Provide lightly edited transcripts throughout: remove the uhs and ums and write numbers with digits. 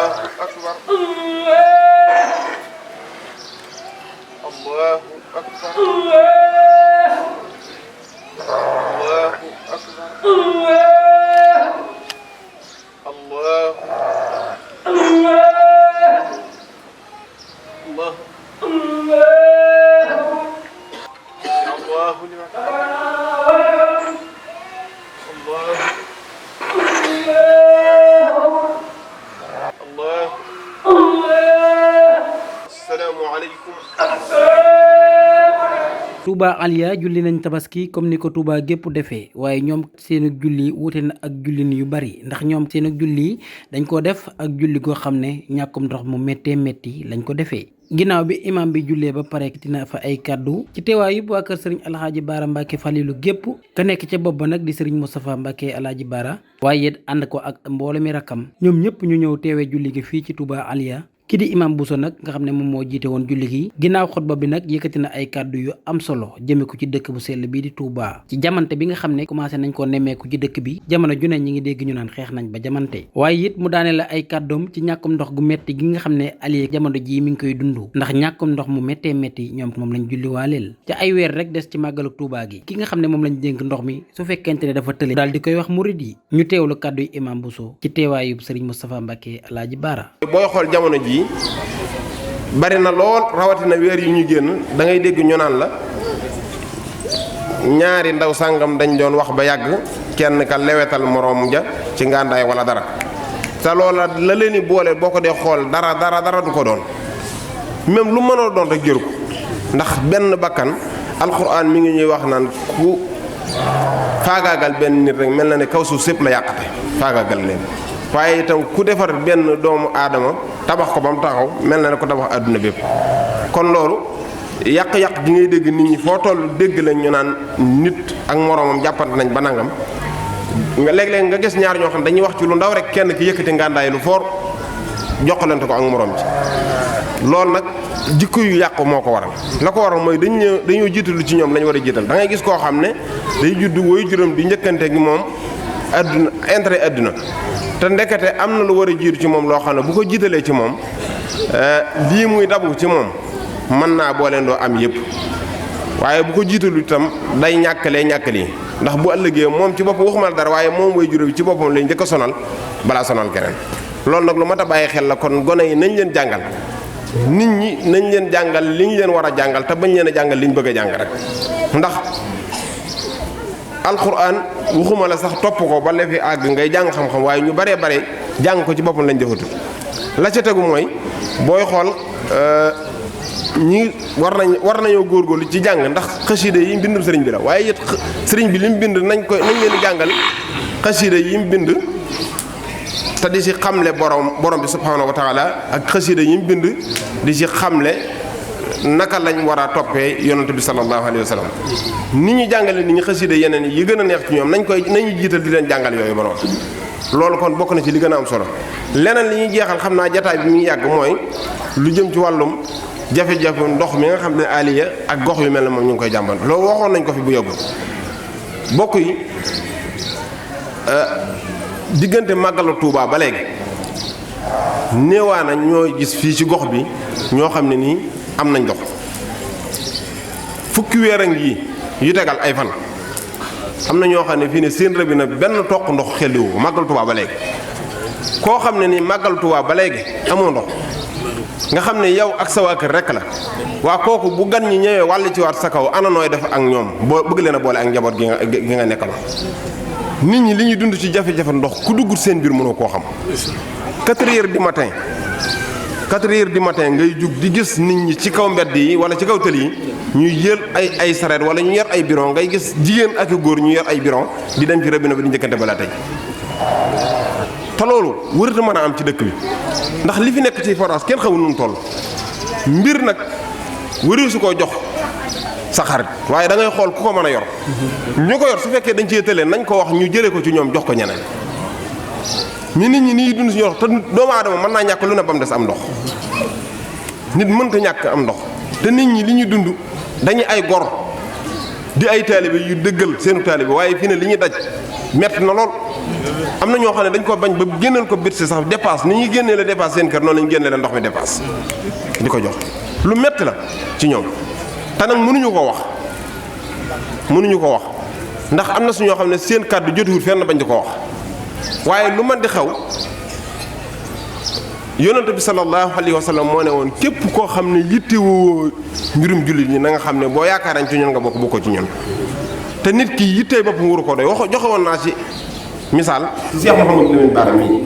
أكبر الله أكبر الله أكبر الله الله الله لمن الله الله السلام عليكم. Touba Aliya julli nañ tabaski comme ni ko Touba gépp defee waaye ñoom seenu julli wuute na ak jullin yu bari ndax ñoom seenu julli dañ ko def ak julli goo xam ne ñàkkum ndox mu méttee métti lañ ko defee. ginnaaw bi imam bi jullee ba pare dina fa ay kàddu ci teewaay yëpp waa kër sëriñ Alxaaji Baara Mbàkke Falilu gépp ka nekk ca bopp ba nag di sëriñ Moustapha Mbàkke Alxaaji Baara waaye it ànd ko ak mbooloo mi rakkam ñoom ñëpp ñu ñëw teewee julli gi fii ci Touba Aliya. ki di imam Bousso nag nga xam ne moom moo jiite woon julli gi ginnaaw xutba bi nag yëkkati na ay kàddu yu am solo jëme ko ci dëkk bu sell bii di Touba ci jamante bi nga xam ne commencé nañ koo nemmeeku ci dëkk bi jamono ju ne ñi ngi dégg ñu naan xeex nañ ba jamante waaye it mu daane la ay kàddoom ci ñàkkum ndox gu metti gi nga xam ne Aliya jamono jii mi ngi koy dund ndax ñàkkum ndox mu méttee métti ñoom moom lañ julli waaleel ca ay weer rek des ci màggalu Touba gi ki nga xam ne moom lañ dénk ndox mi su fekkente ne dafa tële daal di koy wax murid yi ñu teewlu kàddu yi imam Bousso ci teewaayub sëriñ Moustapha Mbàkke Alxaaji Baara. booy xool jamono jii bari na lool rawatina weer yu ñu génn da ngay dégg ñu naan la ñaari ndaw sàngam dañ doon wax ba yàgg kenn ka lewetal moroom ja ci ngàndaay wala dara te loola la leen di boole boo ko dee xool dara du ko doon même lu mënoo doon rek jëru ko ndax benn bakkan alxuraan mi ngi ñuy wax naan ku faagaagal benn nit rek mel na ne kaw suuf sépp la yàqate faagaagal leen waaye itam ku defar benn doomu aadama tabax ko ba mu taxaw mel na ne ko tabax àdduna bépp kon loolu yàq-yàq gi ngay dégg nit ñi foo toll dégg lañ ñu naan nit ak moroomam jàppante nañ ba nangam nga léeg-léeg nga gis ñaar ñoo xam dañuy wax ci lu ndaw rek kenn ki yëkkati ngàndaay lu foor jokkalante ko ak moroom ci loolu nag jikko yu yàqu moo ko waral la ko waral mooy dañoo jiitalu ci ñoom lañu war a jiital da ngay gis koo xam ne day judd woy juróom di njëkkante gi moom adduna intérêt adduna te ndekete am na lu war a jiitu ci moom loo xam ne bu ko jiitalee ci moom lii muy dabu ci moom mën naa booleen doo am yëpp waaye bu ko jiitalu itam day ñàkkalee ndax bu ëllëgee moom ci boppam waxumal dara waaye moom way juróom ci boppam lay njëkk a sonal balaa sonal keneen loolu nag lu mat a bàyyi xel la kon gone yi nañ leen jàngal nit ñi nañ leen jàngal li ñu leen war a jàngal te bañ leen a jàngal li ñu bëgg a jàng rek ndax alxuraan waxuma la sax topp ko ba lefi àgg ngay jàng xam-xam waaye ñu bare jàng ko ci boppam lañ defatu la ca tegu mooy booy xool ñi war nañoo góorgóorlu ci jàng ndax xasida yi mbindum sëriñ bi la waaye it sëriñ bi li mu bind nañ leen di jàngal xasida yi mu bind te di si xamle borom bi subhaanahu wa taala ak xasida yi mu bind di si xamle naka lañ war a toppee yonent bi sallallahu alayhi wa sallam nit ñi jàngale nit ñi xasida yeneen yi gën a neex ci ñoom nañu jiital di leen jàngal yooyu ba noonu loolu kon bokk na ci li gën a am solo leneen li ñuy jeexal xam naa jataay bi mi ngi yàgg mooy lu jëm ci wàllum jafe-jafe ndox mi nga xam ne Aliya ak gox yu mel ne moom ñu ngi koy jàmban loolu waxoon nañ ko fi bu yàggul bokk yi diggante màggalu Tuubaa ba léegi néewaana ñoo gis fii ci gox bi ñoo xam ne nii am nañ ndox fukki weer a ngi yu tegal ay fan am na ñoo xam ne fii ne seen robinet benn toq ndox xelliwu ko màggal Tuubaa ba léegi koo xam ne nii màggal Tuubaa ba léegi amoo ndox nga xam ne yow ak sa waa kër rekk la waa kooku bu gan ñi ñëwee wàll ci waat sa kaw ana nooy def ak ñoom boo bëgg leen a boole ak njaboot gi nga nekkal nit ñi li ñuy dund ci jafe-jafe ndox ku duggut seen biir mënoo koo xam 4 heures du matin 4 heures du matin ngay jug di gis nit ñi ci kaw mbedd yi wala ci kaw tël yi ñuy yël ay sareet wala ñu yor ay biron ngay gis jigéen ak góor ñu yor ay biron di dem ci robinet bi di njëkkante balaa tey te loolu wërata mën a am ci dëkk bi ndax li fi nekk ci forage kenn xamul nu mu toll mbir nag wëri su ko jox sa xarit waaye da ngay xool ku ko mën a yor ñu ko yor su fekkee dañ cee tëlee nañ ko wax ñu jëlee ko ci ñoom jox ko ñeneen mi nit ñi nii dund si ndox te doomu aadama mën naa ñàkk lu ne ba mu des am ndox nit mënta ñàkk am ndox te nit ñi li ñuy dund dañuy ay gor di ay taalibe yu dëggal seenu taalibe waaye fii ne li ñuy daj metti na lool am na ñoo xam ne dañ ko bañ ba génneel ko bitse sax dépasse ni ñuy génnee la dépasse seen kër noonu lañu génnee la ndox mi dépasse di ko jox lu metti la ci ñoom te nag mënuñu ko wax ndax am na su ñoo xam ne seen kàddu jotuwul fenn bañ di ko wax waaye lu man di xew yonent bi sallallahu alayhi wa sallam moo ne woon képp koo xam ne yittewoo mbirum jullit ñi na nga xam ne boo yaakaarañ ci ñun nga bokk bokkoo ci ñun te nit ki yittee boppam waru ko doy joxe woon naa ci misaal ci Cheikh Mouhamadou Lamine Bara mii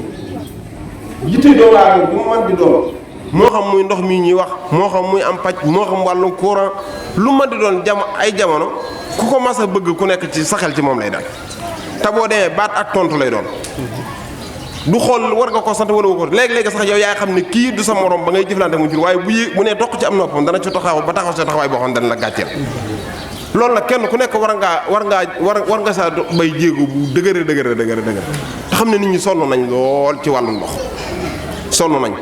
yittee doo waa bu mu man di doon moo xam muy ndox mii ñuy wax moo xam muy am paj moo xam wàllu courant lu man di doon ay jamono ku ko mas a bëgg ku nekk ci saxel ci moom lay dal te boo demee baat ak tontu lay doon du xool war nga ko sant wala ko léegi-léegi sax yow yaay xam ne kii du sa morom ba ngay jëflante mu jur waaye bu nee toq ci am noppam dana ci taxaw ba taxaw sa taxawaay boo xam ne dana la gàcceel loolu nag kenn ku nekk war nga saa bay jéego bu dëgëre te xam ne nit ñi sonn nañ lool ci wàllu ndox sonn nañ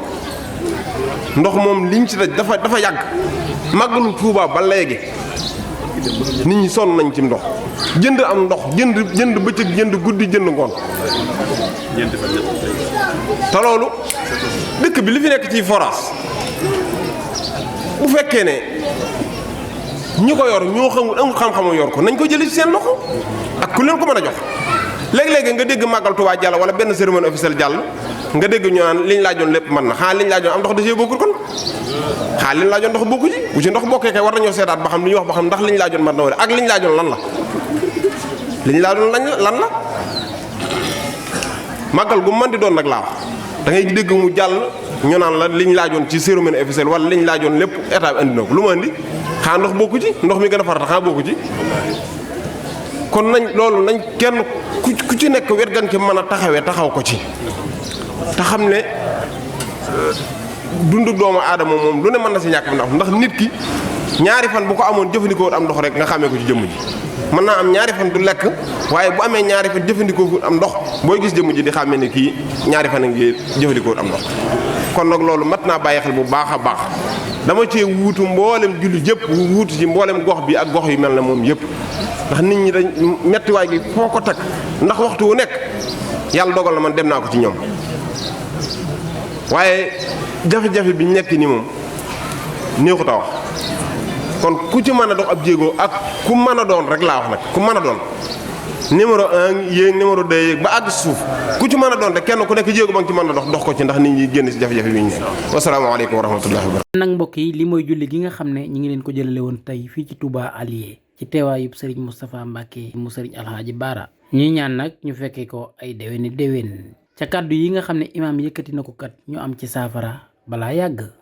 ndox moom liñ ci daj dafa yàgg màggalu Tuubaa ba léegi nit ñi sonn nañ ci ndox jënd am ndox jënd bëccëg jënd guddi jënd ngoon te loolu dëkk bi li fi nekk ci forage bu fekkee ne ñi ko yor ñoo amul xam-xamu yor ko nañ ko jëlee ci seen loxo ak ku leen ko mën a jox léegi-léegi nga dégg màggal Tuubaa jàll wala benn cérémonie officielle jàll nga dégg ñu naan liñ laajoon lépp mën na xaa liñ laajoon am ndox da cee bokkul kon xaa liñ laajoon ndox bokku ci bu ci ndox bokkee kay war nañoo seetaat ba xam li ñuy wax ba xam ndax liñ laajoon mën na wala ak liñ laajoon lan la màggal gu mën di doon nag laa wax da ngay dégg mu jàll ñu naan la liñ laajoon ci cérémonie officielle wala liñ laajoon lépp état bi andi na ko lu ma andi xaa ndox bokku ci ndox mi gën a farata xaa bokku ci kon nañ kenn ku ci nekk wet gan ci mën a taxaw ko ci te xam ne dundu doomu aadama moom lu ne mën na si ñàkk ndax nit ki ñaari fan bu ko amoon jëfandikoo am ndox rek nga xamee ko ci jëmm ji mën naa am ñaari fan du lekk waaye bu amee ñaari fan jëfandikoo am ndox booy gis jëmm ji di xàmmee ne kii ñaari fan a ngi jëfandikoo am ndox kon nag loolu mat naa bàyyi xel bu baax a baax dama cee wuutu mboolem jullit yëpp wuutu ci mboolem gox bi ak gox yu mel ne moom yëpp ndax nit ñi dañ mettiwaay gi foo ko teg ndax waxtu wu nekk yàlla dogal na man dem naa ko ci ñoom waaye jafe-jafe bi ñu nekk ni moom néexut a wax kon ku ci mën a dox ab jéego ak ku mën a doon rek laa wax nag ku mën a doon numéro 1 yéeg numéro 2 yéeg ba àgg suuf ku ci mën a doon rek kenn ku nekk jéego ba nga ci mën a dox ko ci ndax nit ñi génn si jafe-jafe bi ñu nekk wasalaamaaleykum wa rahmatullahi wa barakatuh. nag mbokk yi li mooy julli gi nga xam ne ñi ngi leen ko jëlale woon tey fii ci Touba Alieu ci teewaayub Serigne Moustapha Mbacke mu Serigne Alhaaji Bara ñuy ñaan nag ñu fekkee ko ay déwéni ca kàddu yi nga xam ne imaam yëkkati na ko kat ñu am ci saafara balaa yàgg.